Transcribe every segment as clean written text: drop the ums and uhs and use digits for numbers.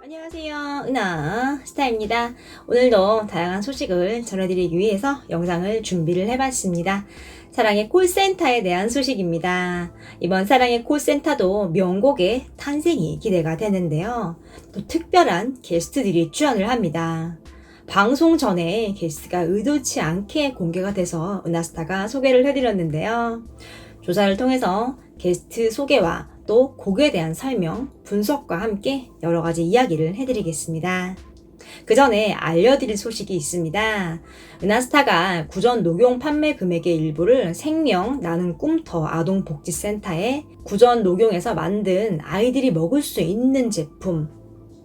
안녕하세요. 은하 스타입니다. 오늘도 다양한 소식을 전해드리기 위해서 영상을 준비를 해봤습니다. 사랑의 콜센터에 대한 소식입니다. 이번 사랑의 콜센터도 명곡의 탄생이 기대가 되는데요. 또 특별한 게스트들이 출연을 합니다. 방송 전에 게스트가 의도치 않게 공개가 돼서 은하스타가 소개를 해드렸는데요. 조사를 통해서 게스트 소개와 또 곡에 대한 설명, 분석과 함께 여러 가지 이야기를 해드리겠습니다. 그 전에 알려드릴 소식이 있습니다. 은하스타가 구전 녹용 판매 금액의 일부를 생명 나는 꿈터 아동복지센터에 구전 녹용에서 만든 아이들이 먹을 수 있는 제품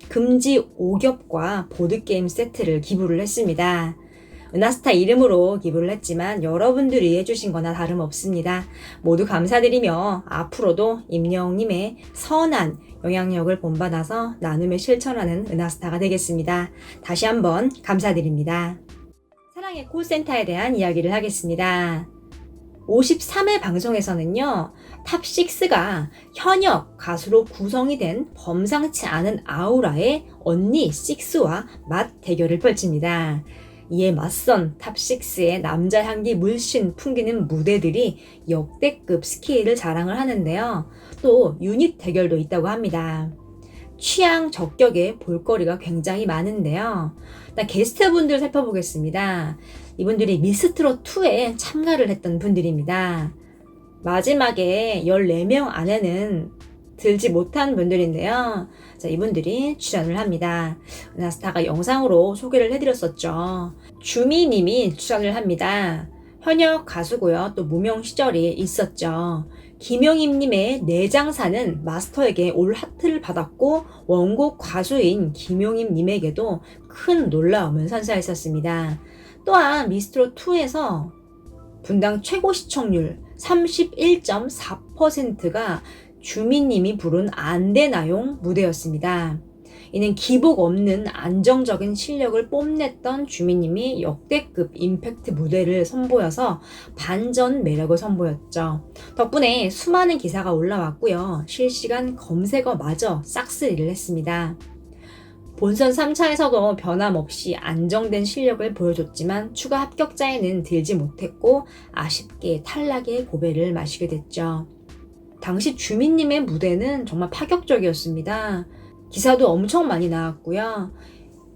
금지 오겹과 보드게임 세트를 기부를 했습니다. 은하스타 이름으로 기부를 했지만 여러분들이 해주신 거나 다름없습니다. 모두 감사드리며 앞으로도 임영웅님의 선한 영향력을 본받아서 나눔에 실천하는 은하스타가 되겠습니다. 다시 한번 감사드립니다. 사랑의 콜센터에 대한 이야기를 하겠습니다. 53회 방송에서는요, 탑6가 현역 가수로 구성이 된 범상치 않은 아우라의 언니 6와 맞 대결을 펼칩니다. 이에 맞선 탑6의 남자 향기 물씬 풍기는 무대들이 역대급 스케일을 자랑을 하는데요. 또 유닛 대결도 있다고 합니다. 취향 저격의 볼거리가 굉장히 많은데요. 일단 게스트분들 살펴보겠습니다. 이분들이 미스트롯2에 참가를 했던 분들입니다. 마지막에 14명 안에는 들지 못한 분들인데요. 자, 이분들이 출연을 합니다. 은하스타가 영상으로 소개를 해드렸었죠. 주미님이 출연을 합니다. 현역 가수고요. 또 무명 시절이 있었죠. 김용임님의 내장사는 마스터에게 올 하트를 받았고 원곡 가수인 김용임님에게도 큰 놀라움을 선사했었습니다. 또한 미스트롯2에서 분당 최고 시청률 31.4%가 주민님이 부른 안되나용 무대였습니다. 이는 기복 없는 안정적인 실력을 뽐냈던 주민님이 역대급 임팩트 무대를 선보여서 반전 매력을 선보였죠. 덕분에 수많은 기사가 올라왔고요. 실시간 검색어마저 싹쓸이를 했습니다. 본선 3차에서도 변함없이 안정된 실력을 보여줬지만 추가 합격자에는 들지 못했고 아쉽게 탈락의 고배를 마시게 됐죠. 당시 주민님의 무대는 정말 파격적이었습니다. 기사도 엄청 많이 나왔고요.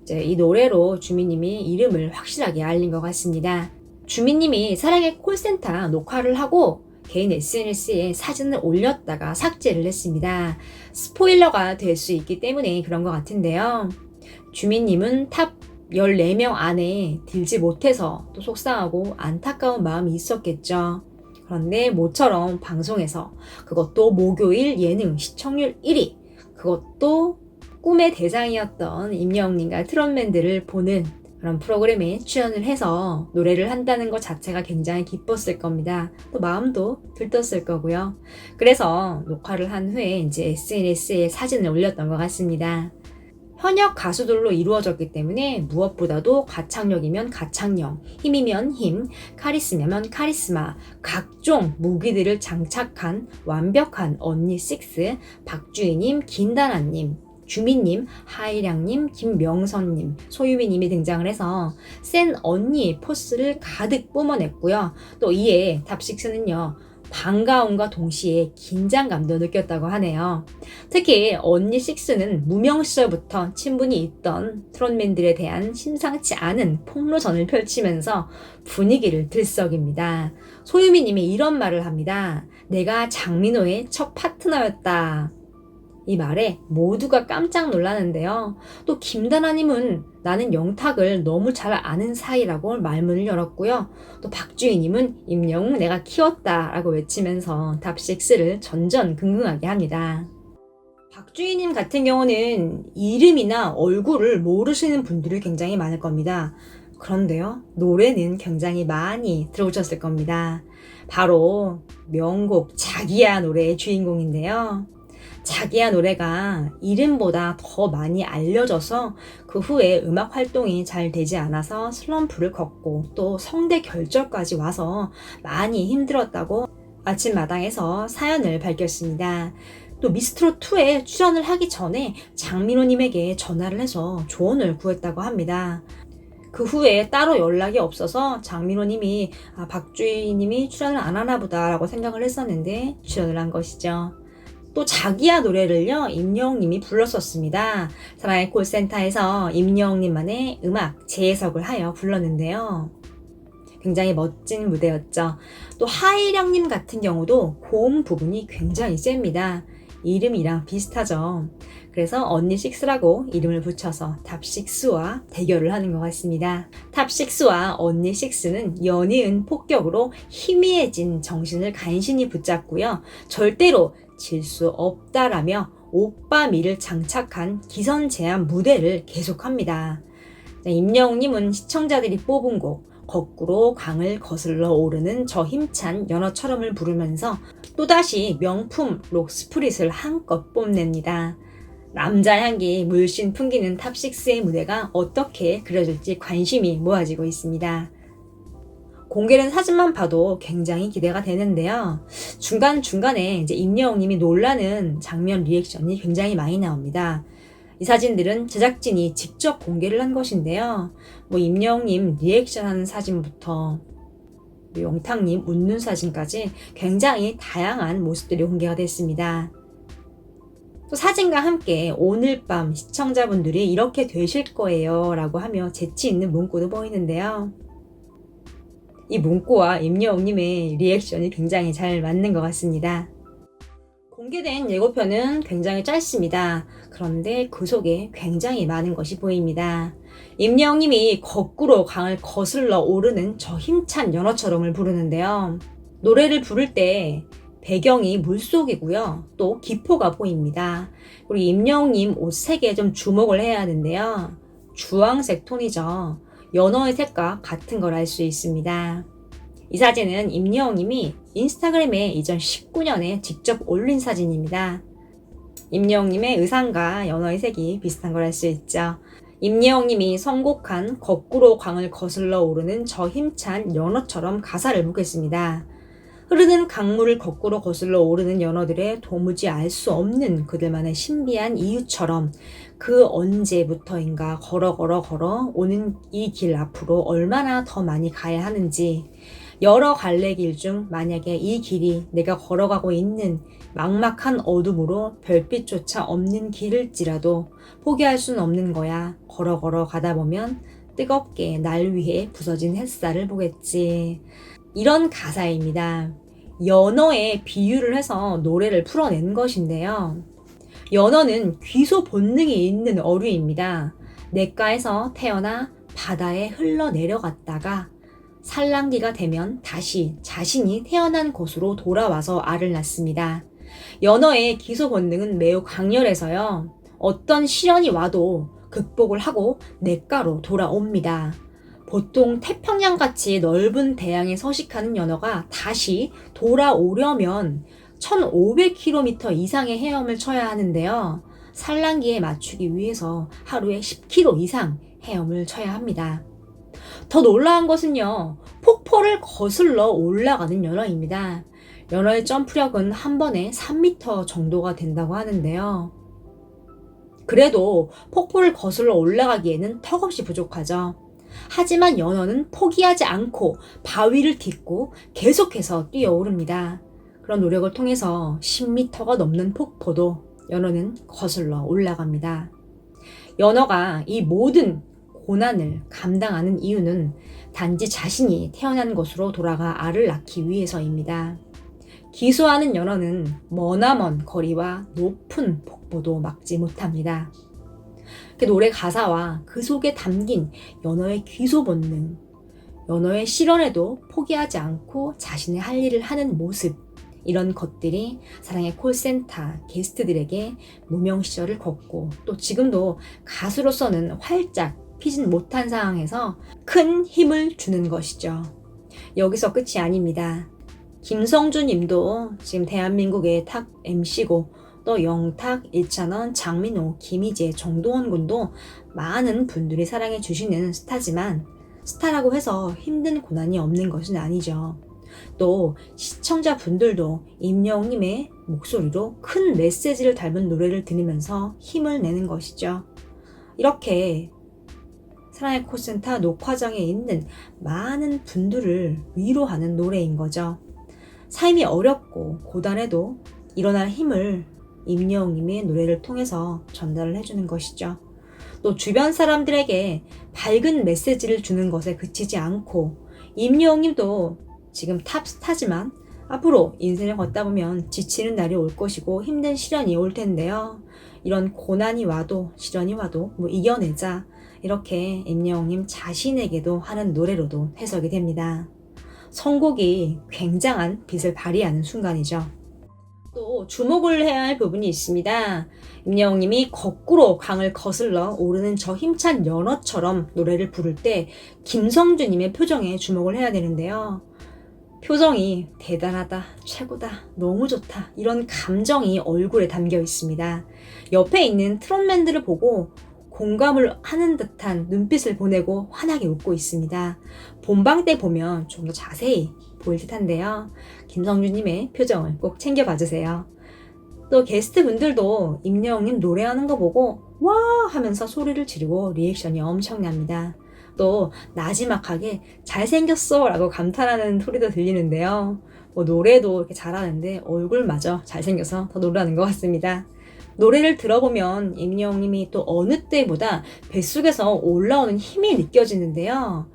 이제 이 노래로 주민님이 이름을 확실하게 알린 것 같습니다. 주민님이 사랑의 콜센터 녹화를 하고 개인 SNS에 사진을 올렸다가 삭제를 했습니다. 스포일러가 될 수 있기 때문에 그런 것 같은데요. 주민님은 탑 14명 안에 들지 못해서 또 속상하고 안타까운 마음이 있었겠죠. 그런데 모처럼 방송에서 그것도 목요일 예능 시청률 1위, 그것도 꿈의 대상이었던 임영웅님과 트롯맨들을 보는 그런 프로그램에 출연을 해서 노래를 한다는 것 자체가 굉장히 기뻤을 겁니다. 또 마음도 들떴을 거고요. 그래서 녹화를 한 후에 이제 SNS에 사진을 올렸던 것 같습니다. 현역 가수들로 이루어졌기 때문에 무엇보다도 가창력이면 가창력, 힘이면 힘, 카리스마면 카리스마, 각종 무기들을 장착한 완벽한 언니 6, 박주희님, 김다나님, 주민님, 하이량님, 김명선님, 소유미님이 등장을 해서 센 언니 포스를 가득 뿜어냈고요. 또 이에 탑6는요. 반가움과 동시에 긴장감도 느꼈다고 하네요. 특히 언니 6는 무명 시절부터 친분이 있던 트롯맨들에 대한 심상치 않은 폭로전을 펼치면서 분위기를 들썩입니다. 소유미님이 이런 말을 합니다. 내가 장민호의 첫 파트너였다. 이 말에 모두가 깜짝 놀라는데요. 또 김다나님은 나는 영탁을 너무 잘 아는 사이라고 말문을 열었고요. 또 박주희님은 임영웅 내가 키웠다 라고 외치면서 탑6를 전전긍긍하게 합니다. 박주희님 같은 경우는 이름이나 얼굴을 모르시는 분들이 굉장히 많을 겁니다. 그런데요, 노래는 굉장히 많이 들어보셨을 겁니다. 바로 명곡 자기야 노래의 주인공인데요. 자기야 노래가 이름보다 더 많이 알려져서 그 후에 음악 활동이 잘 되지 않아서 슬럼프를 겪고 또 성대 결절까지 와서 많이 힘들었다고 아침마당에서 사연을 밝혔습니다. 또 미스트롯2에 출연을 하기 전에 장민호님에게 전화를 해서 조언을 구했다고 합니다. 그 후에 따로 연락이 없어서 장민호님이 박주희님이 출연을 안 하나 보다 라고 생각을 했었는데 출연을 한 것이죠. 또 자기야 노래를요 임영웅님이 불렀었습니다. 사랑의 콜센터에서 임영웅님만의 음악 재해석을 하여 불렀는데요. 굉장히 멋진 무대였죠. 또 하일영님 같은 경우도 고음 부분이 굉장히 셉니다. 이름이랑 비슷하죠. 그래서 언니6라고 이름을 붙여서 탑6와 대결을 하는 것 같습니다. 탑6와 언니6는 연이은 폭격으로 희미해진 정신을 간신히 붙잡고요. 절대로 질 수 없다라며 오빠미를 장착한 기선제압 무대를 계속합니다. 임영웅님은 시청자들이 뽑은 곡 거꾸로 강을 거슬러 오르는 저 힘찬 연어처럼을 부르면서 또다시 명품 록스프릿을 한껏 뽐냅니다. 남자 향기 물씬 풍기는 탑6의 무대가 어떻게 그려질지 관심이 모아지고 있습니다. 공개된 사진만 봐도 굉장히 기대가 되는데요. 중간중간에 이제 임영웅님이 놀라는 장면 리액션이 굉장히 많이 나옵니다. 이 사진들은 제작진이 직접 공개를 한 것인데요. 임영웅님 리액션하는 사진부터 영탁님 웃는 사진까지 굉장히 다양한 모습들이 공개가 됐습니다. 또 사진과 함께 오늘 밤 시청자분들이 이렇게 되실 거예요 라고 하며 재치 있는 문구도 보이는데요. 이 문구와 임영웅님의 리액션이 굉장히 잘 맞는 것 같습니다. 공개된 예고편은 굉장히 짧습니다. 그런데 그 속에 굉장히 많은 것이 보입니다. 임영웅님이 거꾸로 강을 거슬러 오르는 저 힘찬 연어처럼을 부르는데요. 노래를 부를 때 배경이 물속이고요. 또 기포가 보입니다. 그리고 임영웅님 옷 색에 좀 주목을 해야 하는데요. 주황색 톤이죠. 연어의 색과 같은 걸 알 수 있습니다. 이 사진은 임영웅님이 인스타그램에 2019년에 직접 올린 사진입니다. 임영웅님의 의상과 연어의 색이 비슷한 걸 알 수 있죠. 임영웅님이 선곡한 거꾸로 강을 거슬러 오르는 저 힘찬 연어처럼 가사를 보겠습니다. 흐르는 강물을 거꾸로 거슬러 오르는 연어들의 도무지 알 수 없는 그들만의 신비한 이유처럼 그 언제부터인가 걸어 오는 이 길 앞으로 얼마나 더 많이 가야 하는지, 여러 갈래길 중 만약에 이 길이 내가 걸어가고 있는 막막한 어둠으로 별빛조차 없는 길일지라도 포기할 순 없는 거야. 걸어 가다 보면 뜨겁게 날 위해 부서진 햇살을 보겠지. 이런 가사입니다. 연어에 비유를 해서 노래를 풀어낸 것인데요. 연어는 귀소 본능이 있는 어류입니다. 냇가에서 태어나 바다에 흘러내려갔다가 산란기가 되면 다시 자신이 태어난 곳으로 돌아와서 알을 낳습니다. 연어의 기소 본능은 매우 강렬해서요. 어떤 시련이 와도 극복을 하고 냇가로 돌아옵니다. 보통 태평양같이 넓은 대양에 서식하는 연어가 다시 돌아오려면 1500km 이상의 헤엄을 쳐야 하는데요. 산란기에 맞추기 위해서 하루에 10km 이상 헤엄을 쳐야 합니다. 더 놀라운 것은요, 폭포를 거슬러 올라가는 연어입니다. 연어의 점프력은 한 번에 3m 정도가 된다고 하는데요. 그래도 폭포를 거슬러 올라가기에는 턱없이 부족하죠. 하지만 연어는 포기하지 않고 바위를 딛고 계속해서 뛰어오릅니다. 그런 노력을 통해서 10m가 넘는 폭포도 연어는 거슬러 올라갑니다. 연어가 이 모든 고난을 감당하는 이유는 단지 자신이 태어난 곳으로 돌아가 알을 낳기 위해서입니다. 기소하는 연어는 머나먼 거리와 높은 폭포도 막지 못합니다. 그 노래 가사와 그 속에 담긴 연어의 귀소 본능, 연어의 시련에도 포기하지 않고 자신의 할 일을 하는 모습, 이런 것들이 사랑의 콜센터 게스트들에게 무명 시절을 걷고 또 지금도 가수로서는 활짝 피진 못한 상황에서 큰 힘을 주는 것이죠. 여기서 끝이 아닙니다. 김성주 님도 지금 대한민국의 탑 MC고 또 영탁, 일찬원, 장민호, 김희재, 정동원 군도 많은 분들이 사랑해 주시는 스타지만 스타라고 해서 힘든 고난이 없는 것은 아니죠. 또 시청자분들도 임영웅님의 목소리로 큰 메시지를 담은 노래를 들으면서 힘을 내는 것이죠. 이렇게 사랑의 콜센터 녹화장에 있는 많은 분들을 위로하는 노래인 거죠. 삶이 어렵고 고단해도 일어날 힘을 임영웅님의 노래를 통해서 전달을 해주는 것이죠. 또 주변 사람들에게 밝은 메시지를 주는 것에 그치지 않고 임영웅님도 지금 탑스타지만 앞으로 인생을 걷다 보면 지치는 날이 올 것이고 힘든 시련이 올 텐데요. 이런 고난이 와도 시련이 와도 이겨내자, 이렇게 임영웅님 자신에게도 하는 노래로도 해석이 됩니다. 선곡이 굉장한 빛을 발휘하는 순간이죠. 또 주목을 해야 할 부분이 있습니다. 임영웅님이 거꾸로 강을 거슬러 오르는 저 힘찬 연어처럼 노래를 부를 때 김성주님의 표정에 주목을 해야 되는데요. 표정이 대단하다, 최고다, 너무 좋다, 이런 감정이 얼굴에 담겨 있습니다. 옆에 있는 트롯맨들을 보고 공감을 하는 듯한 눈빛을 보내고 환하게 웃고 있습니다. 본방 때 보면 좀 더 자세히 보일 듯한데요. 김성주님의 표정을 꼭 챙겨봐 주세요. 또 게스트 분들도 임영웅님 노래하는 거 보고 와 하면서 소리를 지르고 리액션이 엄청납니다. 또 나지막하게 잘생겼어 라고 감탄하는 소리도 들리는데요. 노래도 이렇게 잘하는데 얼굴마저 잘생겨서 더 놀라는 것 같습니다. 노래를 들어보면 임영웅님이 또 어느 때보다 뱃속에서 올라오는 힘이 느껴지는데요.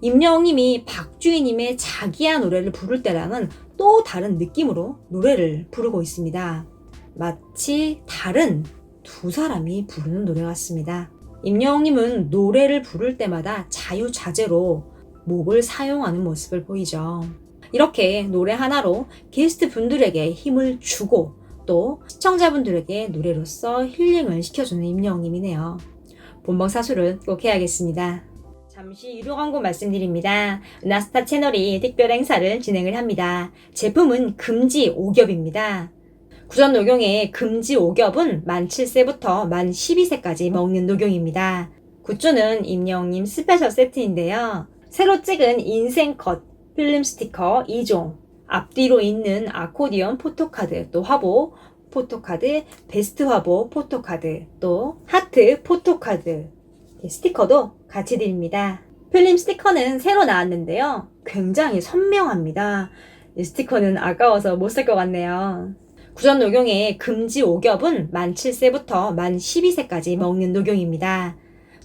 임영웅님이 박주희님의 자기야 노래를 부를 때랑은 또 다른 느낌으로 노래를 부르고 있습니다. 마치 다른 두 사람이 부르는 노래 같습니다. 임영웅님은 노래를 부를 때마다 자유자재로 목을 사용하는 모습을 보이죠. 이렇게 노래 하나로 게스트 분들에게 힘을 주고 또 시청자분들에게 노래로서 힐링을 시켜주는 임영웅님이네요. 본방사수를 꼭 해야겠습니다. 잠시 유료 광고 말씀드립니다. 은하스타 채널이 특별 행사를 진행을 합니다. 제품은 금지 5겹입니다. 구전 녹용의 금지 5겹은 만 7세부터 만 12세까지 먹는 녹용입니다. 굿즈는 임영웅님 스페셜 세트인데요. 새로 찍은 인생컷 필름 스티커 2종, 앞뒤로 있는 아코디언 포토카드, 또 화보 포토카드, 베스트 화보 포토카드, 또 하트 포토카드 스티커도 같이 드립니다. 필름 스티커는 새로 나왔는데요. 굉장히 선명합니다. 이 스티커는 아까워서 못 살 것 같네요. 구전 녹용의 금지 5겹은 만 7세부터 만 12세까지 먹는 녹용입니다.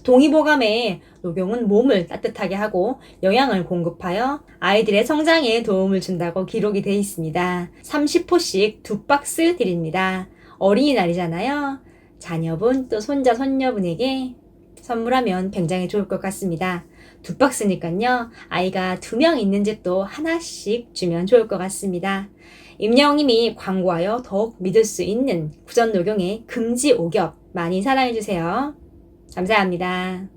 동의보감에 녹용은 몸을 따뜻하게 하고 영양을 공급하여 아이들의 성장에 도움을 준다고 기록이 되어 있습니다. 30호씩 2박스 드립니다. 어린이날이잖아요. 자녀분 또 손자 손녀분에게 선물하면 굉장히 좋을 것 같습니다. 2박스니까요. 아이가 2명 있는 집도 하나씩 주면 좋을 것 같습니다. 임영웅님이 광고하여 더욱 믿을 수 있는 구전 녹용의 금지 5겹 많이 사랑해주세요. 감사합니다.